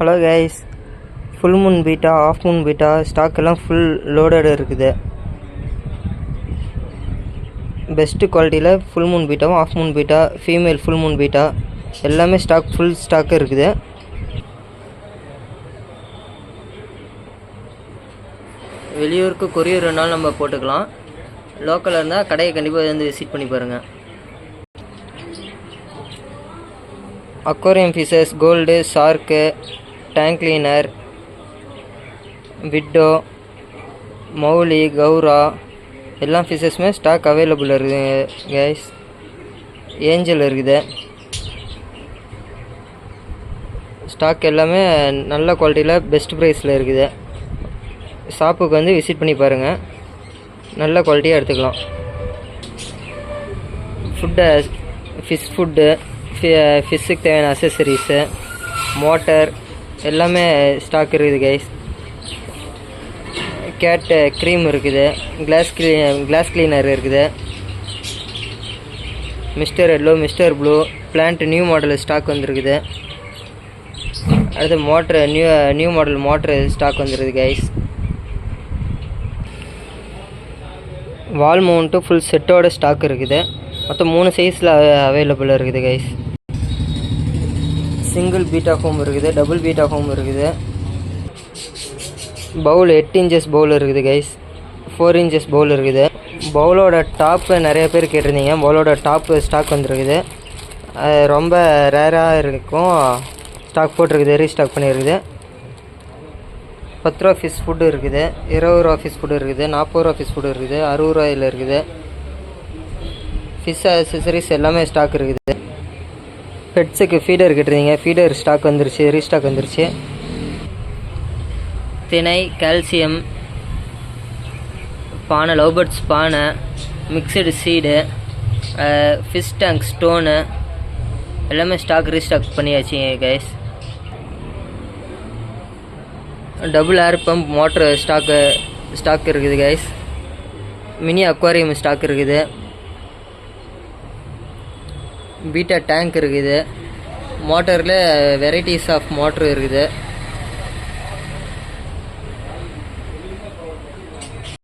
Hello guys, full moon betta, half moon betta stock எல்லாம் full loaded இருக்குது. Best குவாலிட்டியில் full moon பீட்டாவும் half moon betta, female full moon betta எல்லாமே full stock இருக்குது. வெளியூருக்கு courier வேணாலும் நம்ம போட்டுக்கலாம். லோக்கலில் இருந்தால் கடையை கண்டிப்பாக வந்து விசிட் பண்ணி பாருங்கள். Aquarium fishes, gold, shark, tank cleaner, விட்டோ, மௌலி, கௌரா எல்லா ஃபிஷஸுமே ஸ்டாக் அவைலபிள் இருக்குது கைஸ். ஏஞ்சல் இருக்குது. ஸ்டாக் எல்லாமே நல்ல குவாலிட்டியில் பெஸ்ட் ப்ரைஸில் இருக்குது. ஷாப்புக்கு வந்து விசிட் பண்ணி பாருங்கள், நல்ல குவாலிட்டியாக எடுத்துக்கலாம். ஃபுட்டு, ஃபிஷ்ஷுக்கு தேவையான அசசரிஸு, மோட்டர் எல்லாமே ஸ்டாக் இருக்குது கைஸ். கேட் க்ரீம் இருக்குது, கிளாஸ் கிளீனர் இருக்குது, mister yellow, mister blue, plant new model stock வந்துருக்குது. அடுத்து motor new model motor stock வந்துருக்குது கைஸ். வால் மவுண்ட்டு ஃபுல் செட்டோட ஸ்டாக் இருக்குது. மொத்தம் 3 சைஸில் அவைலபிளாக இருக்குது கைஸ். சிங்கிள் பீட்டா ஹோம் இருக்குது, டபுள் பீட்டா ஹோம் இருக்குது. பவுல் 8 இன்ச்சஸ் பவுல் இருக்குது கைஸ், 4 இன்ச்சஸ் பவுல் இருக்குது. பவுலோட டாப்பு நிறைய பேர் கேட்டிருந்தீங்க. பவுலோட டாப்பு ஸ்டாக் வந்துருக்குது. ரொம்ப ரேராக இருக்கும். ஸ்டாக் போட்டிருக்குது, ரீஸ்டாக் பண்ணியிருக்குது. 10 ரூபா ஃபிஷ் ஃபுட்டு இருக்குது, 20 ரூபா ஃபிஷ் ஃபுட்டு இருக்குது, 40 ரூபா ஃபிஷ் ஃபுட்டு இருக்குது, 60 ரூபாயில் இருக்குது. ஃபிஷ் அசசரிஸ் எல்லாமே ஸ்டாக் இருக்குது. பெட்ஸுக்கு ஃபீடர் கேட்டிருந்தீங்க, ஃபீடர் ஸ்டாக் வந்துருச்சு, ரீஸ்டாக் வந்துருச்சு. திணை, கால்சியம் பானை, லவ்பர்ட்ஸ் பானை, mixed seed, fish tank stone எல்லாமே ஸ்டாக் ரீஸ்டாக் பண்ணியாச்சு guys. Double air pump motor stock இருக்குது கைஸ். மினி அக்வாரியம் ஸ்டாக் இருக்குது. பீட்டா டேங்க் இருக்குது. மோட்டரில் வெரைட்டிஸ் ஆஃப் மோட்ரு இருக்குது.